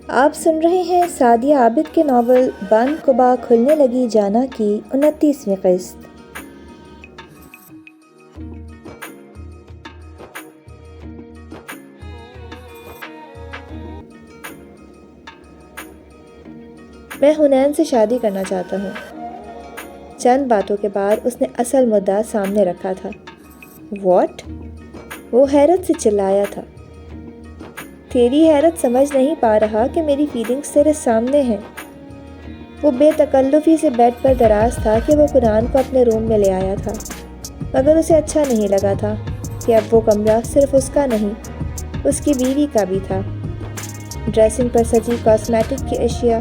آپ سن رہے ہیں سعدیہ عابد کے ناول بند قبا کھلنے لگی جانا کی 29ویں قسط۔ میں حنین سے شادی کرنا چاہتا ہوں۔ چند باتوں کے بعد اس نے اصل مدعا سامنے رکھا تھا۔ واٹ؟ وہ حیرت سے چلایا تھا۔ تیری حیرت سمجھ نہیں پا رہا کہ میری فیلنگز تیرے سامنے ہیں۔ وہ بے تکلفی سے بیڈ پر دراز تھا کہ وہ قرآن کو اپنے روم میں لے آیا تھا، مگر اسے اچھا نہیں لگا تھا کہ اب وہ کمرہ صرف اس کا نہیں، اس کی بیوی کا بھی تھا۔ ڈریسنگ پر سجی کاسمیٹک کی اشیاء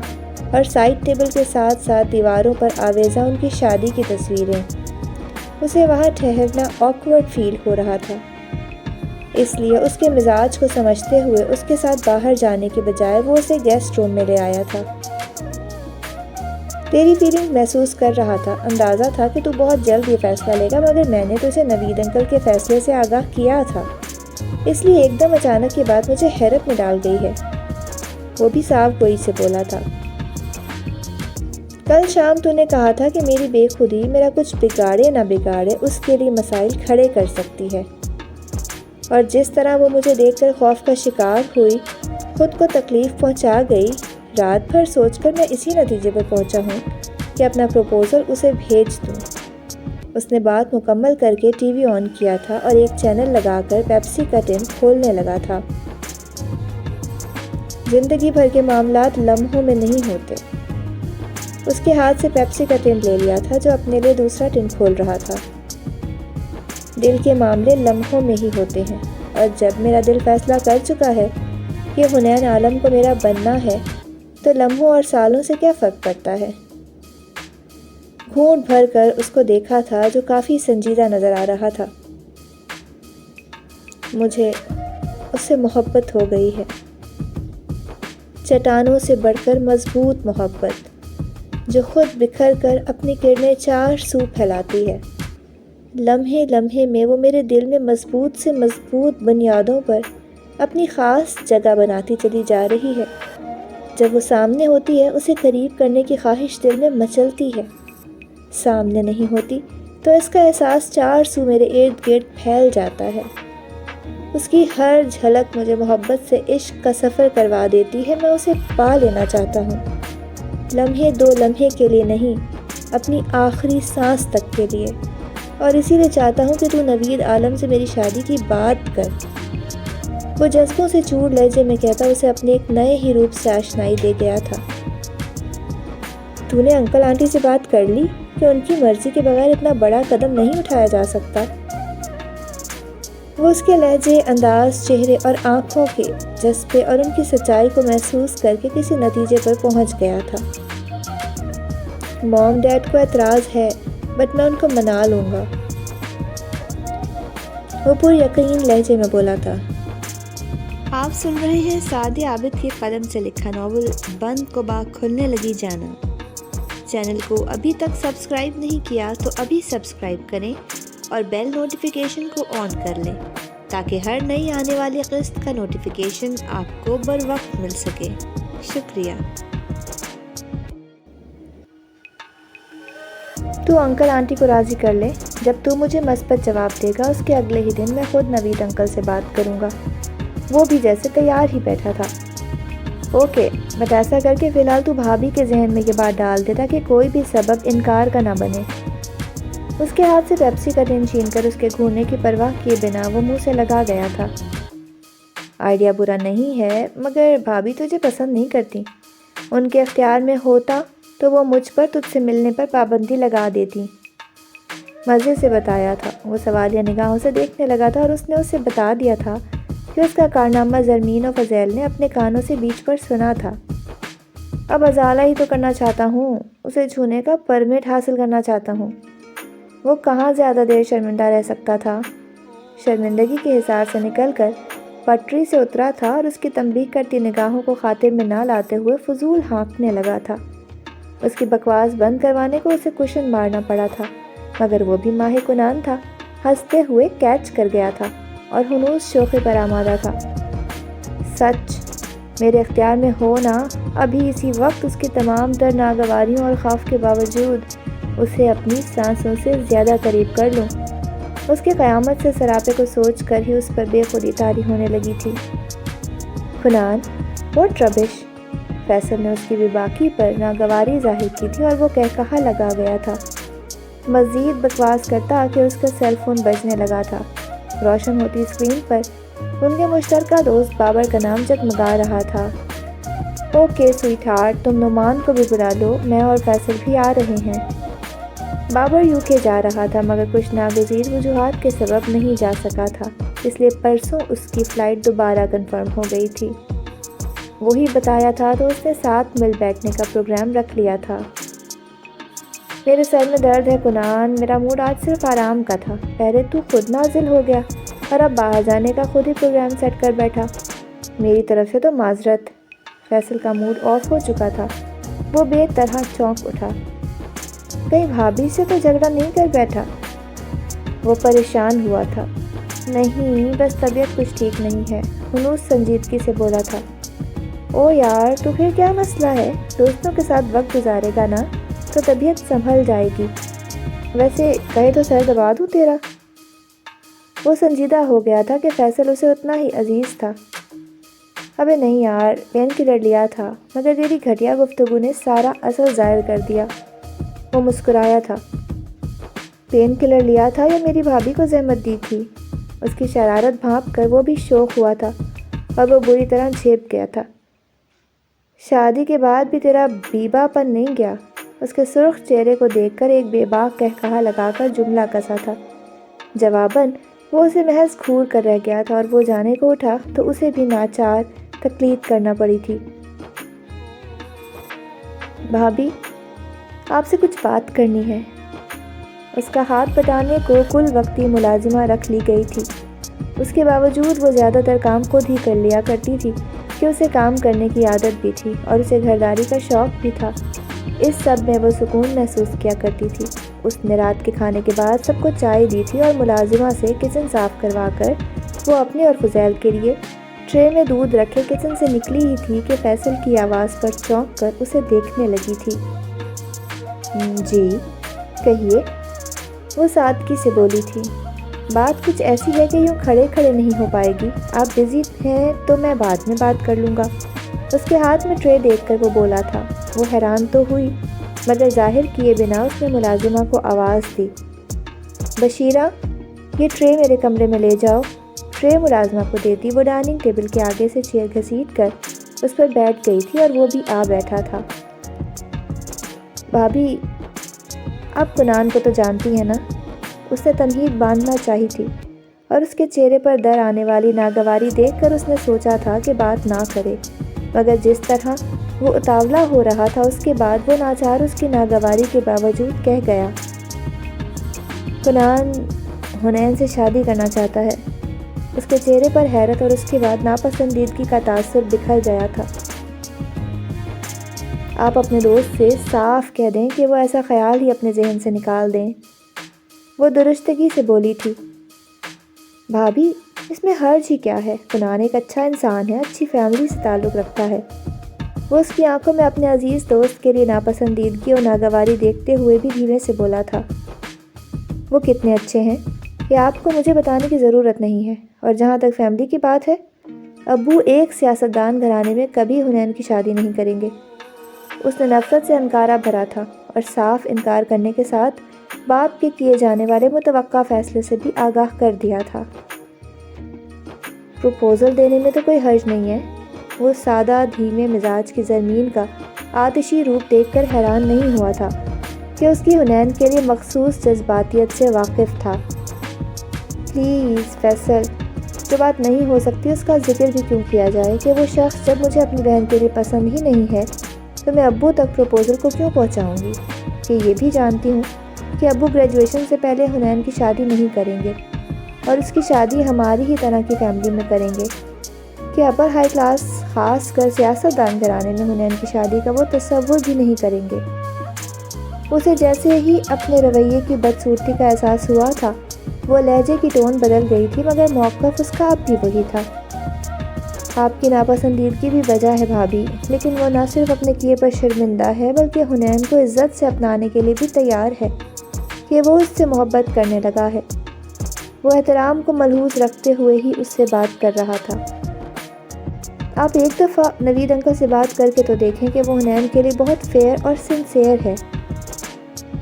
اور سائڈ ٹیبل کے ساتھ ساتھ دیواروں پر آویزاں ان کی شادی کی تصویریں۔ اسے وہاں ٹھہرنا آکورڈ فیل ہو رہا تھا، اس لیے اس کے مزاج کو سمجھتے ہوئے اس کے ساتھ باہر جانے کے بجائے وہ اسے گیسٹ روم میں لے آیا تھا۔ تیری فیلنگ محسوس کر رہا تھا، اندازہ تھا کہ تو بہت جلد یہ فیصلہ لے گا، مگر میں نے تو اسے نوید انکل کے فیصلے سے آگاہ کیا تھا، اس لیے ایک دم اچانک یہ بات مجھے حیرت میں ڈال گئی ہے۔ وہ بھی صاف گوئی سے بولا تھا۔ کل شام تو نے کہا تھا کہ میری بے خودی میرا کچھ بگاڑے نہ بگاڑے اس کے لیے مسائل کھڑے کر سکتی ہے، اور جس طرح وہ مجھے دیکھ کر خوف کا شکار ہوئی، خود کو تکلیف پہنچا گئی، رات بھر سوچ کر میں اسی نتیجے پر پہنچا ہوں کہ اپنا پروپوزل اسے بھیج دوں۔ اس نے بات مکمل کر کے ٹی وی آن کیا تھا اور ایک چینل لگا کر پیپسی کا ٹن کھولنے لگا تھا۔ زندگی بھر کے معاملات لمحوں میں نہیں ہوتے۔ اس کے ہاتھ سے پیپسی کا ٹن لے لیا تھا جو اپنے لیے دوسرا ٹن کھول رہا تھا۔ دل کے معاملے لمحوں میں ہی ہوتے ہیں، اور جب میرا دل فیصلہ کر چکا ہے کہ حنین عالم کو میرا بننا ہے تو لمحوں اور سالوں سے کیا فرق پڑتا ہے۔ گھونٹ بھر کر اس کو دیکھا تھا جو کافی سنجیدہ نظر آ رہا تھا۔ مجھے اس سے محبت ہو گئی ہے، چٹانوں سے بڑھ کر مضبوط محبت، جو خود بکھر کر اپنی کرنیں چار سو پھیلاتی ہے۔ لمحے لمحے میں وہ میرے دل میں مضبوط سے مضبوط بنیادوں پر اپنی خاص جگہ بناتی چلی جا رہی ہے۔ جب وہ سامنے ہوتی ہے اسے قریب کرنے کی خواہش دل میں مچلتی ہے، سامنے نہیں ہوتی تو اس کا احساس چار سو میرے ارد گرد پھیل جاتا ہے۔ اس کی ہر جھلک مجھے محبت سے عشق کا سفر کروا دیتی ہے۔ میں اسے پا لینا چاہتا ہوں، لمحے دو لمحے کے لیے نہیں، اپنی آخری سانس تک کے لیے، اور اسی لیے چاہتا ہوں کہ تو نوید عالم سے میری شادی کی بات کر۔ وہ جذبوں سے چور لہجے میں کہتا اسے اپنے ایک نئے ہی روپ سے آشنائی دے گیا تھا۔ تو نے انکل آنٹی سے بات کر لی کہ ان کی مرضی کے بغیر اتنا بڑا قدم نہیں اٹھایا جا سکتا؟ وہ اس کے لہجے، انداز، چہرے اور آنکھوں کے جذبے اور ان کی سچائی کو محسوس کر کے کسی نتیجے پر پہنچ گیا تھا۔ موم ڈیڈ کو اعتراض ہے، بٹ میں ان کو منا لوں گا، وہ پر یقین لہجے میں بولا تھا۔ آپ سن رہے ہیں سعدیہ عابد کی قلم سے لکھا ناول بند قبا کھلنے لگی جانا۔ چینل کو ابھی تک سبسکرائب نہیں کیا تو ابھی سبسکرائب کریں اور بیل نوٹیفیکیشن کو آن کر لیں تاکہ ہر نئی آنے والی قسط کا نوٹیفیکیشن آپ کو بروقت مل سکے۔ شکریہ۔ تو انکل آنٹی کو راضی کر لے، جب تو مجھے مثبت جواب دے گا اس کے اگلے ہی دن میں خود نوید انکل سے بات کروں گا۔ وہ بھی جیسے تیار ہی بیٹھا تھا۔ اوکے، بٹ ایسا کر کے فی الحال تو بھابھی کے ذہن میں یہ بات ڈال دیتا کہ کوئی بھی سبب انکار کا نہ بنے۔ اس کے ہاتھ سے پیپسی کا ٹن چھین کر اس کے گھورنے کی پرواہ کیے بنا وہ منہ سے لگا گیا تھا۔ آئیڈیا برا نہیں ہے، مگر بھابھی تجھے پسند نہیں کرتی۔ ان کے اختیار میں ہوتا تو وہ مجھ پر تجھ سے ملنے پر پابندی لگا دیتی۔ مزے سے بتایا تھا۔ وہ سوالیہ نگاہوں سے دیکھنے لگا تھا اور اس نے اسے بتا دیا تھا کہ اس کا کارنامہ زرمین و فضیل نے اپنے کانوں سے بیچ پر سنا تھا۔ اب ازالہ ہی تو کرنا چاہتا ہوں، اسے چھونے کا پرمٹ حاصل کرنا چاہتا ہوں۔ وہ کہاں زیادہ دیر شرمندہ رہ سکتا تھا؟ شرمندگی کے حصار سے نکل کر پٹری سے اترا تھا اور اس کی تنبیہ کرتی نگاہوں کو خاطر میں نہ لاتے ہوئے فضول ہانکنے لگا تھا۔ اس کی بکواس بند کروانے کو اسے کوشن مارنا پڑا تھا، مگر وہ بھی ماہر کنان تھا، ہنستے ہوئے کیچ کر گیا تھا اور ہنوز شوخی پر آمادہ تھا۔ سچ میرے اختیار میں ہو نا، ابھی اسی وقت اس کی تمام تر ناگواریوں اور خوف کے باوجود اسے اپنی سانسوں سے زیادہ قریب کر لوں۔ اس کی قیامت سے سراپے کو سوچ کر ہی اس پر بے خودی طاری ہونے لگی تھی۔ کنان، واٹ ربش! فیصل نے اس کی بے باکی پر ناگواری ظاہر کی تھی اور وہ کہا لگا گیا تھا، مزید بکواس کرتا کہ اس کا سیل فون بجنے لگا تھا۔ روشن ہوتی اسکرین پر ان کے مشترکہ دوست بابر کا نام جگمگا رہا تھا۔ اوکے سویٹ ہارٹ، تم نعمان کو بھی بلا لو، میں اور فیصل بھی آ رہے ہیں۔ بابر UK جا رہا تھا مگر کچھ ناگزیر وجوہات کے سبب نہیں جا سکا تھا، اس لیے پرسوں اس کی فلائٹ دوبارہ کنفرم ہو گئی تھی۔ وہی بتایا تھا تو اس نے ساتھ مل بیٹھنے کا پروگرام رکھ لیا تھا۔ میرے سر میں درد ہے کنان، میرا موڈ آج صرف آرام کا تھا۔ پہلے تو خود نازل ہو گیا اور اب باہر جانے کا خود ہی پروگرام سیٹ کر بیٹھا۔ میری طرف سے تو معذرت۔ فیصل کا موڈ آف ہو چکا تھا، وہ بے طرح چونک اٹھا۔ کہیں بھابھی سے تو جھگڑا نہیں کر بیٹھا؟ وہ پریشان ہوا تھا۔ نہیں، بس طبیعت کچھ ٹھیک نہیں ہے، ہنوز سنجیدگی سے بولا تھا۔ او یار، تو پھر کیا مسئلہ ہے؟ دوستوں کے ساتھ وقت گزارے گا نا تو طبیعت سنبھل جائے گی۔ ویسے کہے تو سر دبا دوں تیرا؟ وہ سنجیدہ ہو گیا تھا کہ فیصل اسے اتنا ہی عزیز تھا۔ ابے نہیں یار، پین کلر لیا تھا مگر تیری گھٹیا گفتگو نے سارا اثر ظاہر کر دیا۔ وہ مسکرایا تھا۔ پین کلر لیا تھا یا میری بھابھی کو زحمت دی تھی؟ اس کی شرارت بھانپ کر وہ بھی شوق ہوا تھا اور وہ بری طرح جھیپ گیا تھا۔ شادی کے بعد بھی تیرا بیبا پن نہیں گیا؟ اس کے سرخ چہرے کو دیکھ کر ایک بے باک کہا لگا کر جملہ کسا تھا۔ جواباً وہ اسے محض گھور کر رہ گیا تھا اور وہ جانے کو اٹھا تو اسے بھی ناچار تقلید کرنا پڑی تھی۔ بھابھی، آپ سے کچھ بات کرنی ہے۔ اس کا ہاتھ بٹانے کو کل وقتی ملازمہ رکھ لی گئی تھی۔ اس کے باوجود وہ زیادہ تر کام خود ہی کر لیا کرتی تھی کہ اسے کام کرنے کی عادت بھی تھی اور اسے گھرداری کا شوق بھی تھا۔ اس سب میں وہ سکون محسوس کیا کرتی تھی۔ اس نے رات کے کھانے کے بعد سب کو چائے دی تھی اور ملازمہ سے کچن صاف کروا کر وہ اپنے اور فضیل کے لیے ٹرے میں دودھ رکھے کچن سے نکلی ہی تھی کہ فیصل کی آواز پر چونک کر اسے دیکھنے لگی تھی۔ جی کہیے، وہ سادگی سے بولی تھی۔ بات کچھ ایسی ہے کہ یوں کھڑے کھڑے نہیں ہو پائے گی، آپ بزی ہیں تو میں بعد میں بات کر لوں گا۔ اس کے ہاتھ میں ٹرے دیکھ کر وہ بولا تھا۔ وہ حیران تو ہوئی مگر ظاہر کیے بنا اس نے ملازمہ کو آواز دی، بشیرہ یہ ٹرے میرے کمرے میں لے جاؤ۔ ٹرے ملازمہ کو دیتی وہ ڈائننگ ٹیبل کے آگے سے چیئر گھسیٹ کر اس پر بیٹھ گئی تھی اور وہ بھی آ بیٹھا تھا۔ بھابھی، آپ کنان کو تو جانتی ہیں نا؟ اس نے تمہید باندھنا چاہی تھی اور اس کے چہرے پر در آنے والی ناگواری دیکھ کر اس نے سوچا تھا کہ بات نہ کرے، مگر جس طرح وہ اتاولا ہو رہا تھا اس کے بعد وہ ناچار اس کی ناگواری کے باوجود کہہ گیا، کنان حنین سے شادی کرنا چاہتا ہے۔ اس کے چہرے پر حیرت اور اس کے بعد ناپسندیدگی کا تاثر بکھر گیا تھا۔ آپ اپنے دوست سے صاف کہہ دیں کہ وہ ایسا خیال ہی اپنے ذہن سے نکال دیں۔ وہ درستگی سے بولی تھی۔ بھابھی، اس میں حرج ہی کیا ہے؟ کنان ایک اچھا انسان ہے، اچھی فیملی سے تعلق رکھتا ہے۔ وہ اس کی آنکھوں میں اپنے عزیز دوست کے لیے ناپسندیدگی اور ناگواری دیکھتے ہوئے بھی دھیمے سے بولا تھا۔ وہ کتنے اچھے ہیں یہ آپ کو مجھے بتانے کی ضرورت نہیں ہے، اور جہاں تک فیملی کی بات ہے، ابو ایک سیاستدان گھرانے میں کبھی حنین کی شادی نہیں کریں گے۔ اس نے نفرت سے انکارہ بھرا تھا اور صاف انکار کرنے کے ساتھ باپ کے کیے جانے والے متوقع فیصلے سے بھی آگاہ کر دیا تھا۔ پروپوزل دینے میں تو کوئی حرج نہیں ہے۔ وہ سادہ دھیمے مزاج کی زرمین کا آتشی روپ دیکھ کر حیران نہیں ہوا تھا کہ اس کی حنین کے لیے مخصوص جذباتیت سے واقف تھا۔ پلیز فیصل، جو بات نہیں ہو سکتی اس کا ذکر بھی کیوں کیا جائے کہ وہ شخص جب مجھے اپنی بہن کے لیے پسند ہی نہیں ہے تو میں ابو تک پروپوزل کو کیوں پہنچاؤں گی؟ کہ یہ بھی جانتی ہوں کہ ابو گریجویشن سے پہلے حنین کی شادی نہیں کریں گے اور اس کی شادی ہماری ہی طرح کی فیملی میں کریں گے، کہ اپر ہائی کلاس خاص کر سیاستدان گھرانے میں حنین کی شادی کا وہ تصور بھی نہیں کریں گے۔ اسے جیسے ہی اپنے رویے کی بدصورتی کا احساس ہوا تھا، وہ لہجے کی ٹون بدل گئی تھی مگر موقف اس کا اب بھی وہی تھا۔ آپ کی ناپسندیدگی بھی وجہ ہے بھابھی، لیکن وہ نہ صرف اپنے کیے پر شرمندہ ہے بلکہ حنین کو عزت سے اپنانے کے لیے بھی تیار ہے کہ وہ اس سے محبت کرنے لگا ہے۔ وہ احترام کو ملحوظ رکھتے ہوئے ہی اس سے بات کر رہا تھا۔ آپ ایک دفعہ نوید انکل سے بات کر کے تو دیکھیں کہ وہ حنین کے لیے بہت فیئر اور سنسیئر ہے۔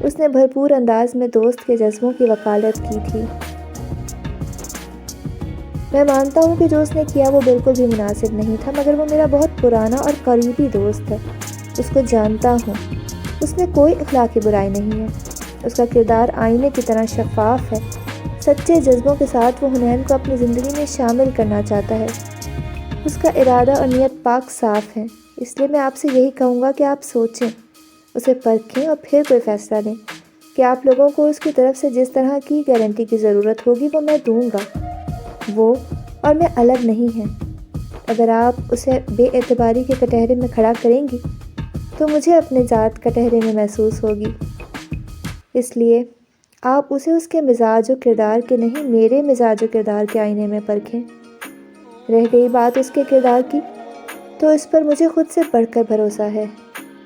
اس نے بھرپور انداز میں دوست کے جذبوں کی وکالت کی تھی۔ میں مانتا ہوں کہ جو اس نے کیا وہ بالکل بھی مناسب نہیں تھا، مگر وہ میرا بہت پرانا اور قریبی دوست ہے۔ اس کو جانتا ہوں۔ اس میں کوئی اخلاقی برائی نہیں ہے۔ اس کا کردار آئینے کی طرح شفاف ہے۔ سچے جذبوں کے ساتھ وہ حنین کو اپنی زندگی میں شامل کرنا چاہتا ہے۔ اس کا ارادہ اور نیت پاک صاف ہے۔ اس لیے میں آپ سے یہی کہوں گا کہ آپ سوچیں، اسے پرکھیں اور پھر کوئی فیصلہ لیں کہ آپ لوگوں کو اس کی طرف سے جس طرح کی گارنٹی کی ضرورت ہوگی وہ میں دوں گا۔ وہ اور میں الگ نہیں ہیں۔ اگر آپ اسے بے اعتباری کے کٹہرے میں کھڑا کریں گی تو مجھے اپنے ذات کٹہرے میں محسوس ہوگی۔ اس لیے آپ اسے اس کے مزاج و کردار کے نہیں، میرے مزاج و کردار کے آئینے میں پرکھیں۔ رہ گئی بات اس کے کردار کی، تو اس پر مجھے خود سے بڑھ کر بھروسہ ہے۔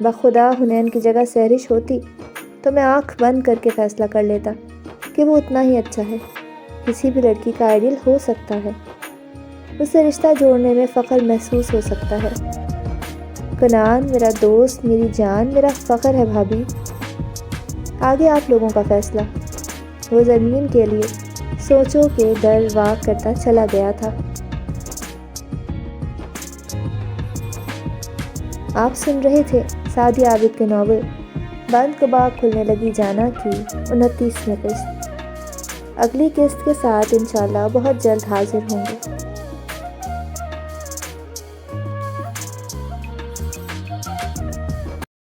بخدا حنین کی جگہ سہرش ہوتی تو میں آنکھ بند کر کے فیصلہ کر لیتا کہ وہ اتنا ہی اچھا ہے، کسی بھی لڑکی کا آئیڈیل ہو سکتا ہے، اسے رشتہ جوڑنے میں فخر محسوس ہو سکتا ہے۔ کنان میرا دوست، میری جان، میرا فخر ہے بھابھی۔ آگے آپ لوگوں کا فیصلہ۔ وہ زمین کے لیے سوچوں کے در واق کرتا چلا گیا تھا۔ آپ سن رہے تھے سعدیہ عابد کے ناول بند کباغ کھلنے لگی جانا کی 29ویں قسط۔ اگلی قسط کے ساتھ انشاءاللہ بہت جلد حاضر ہوں گے۔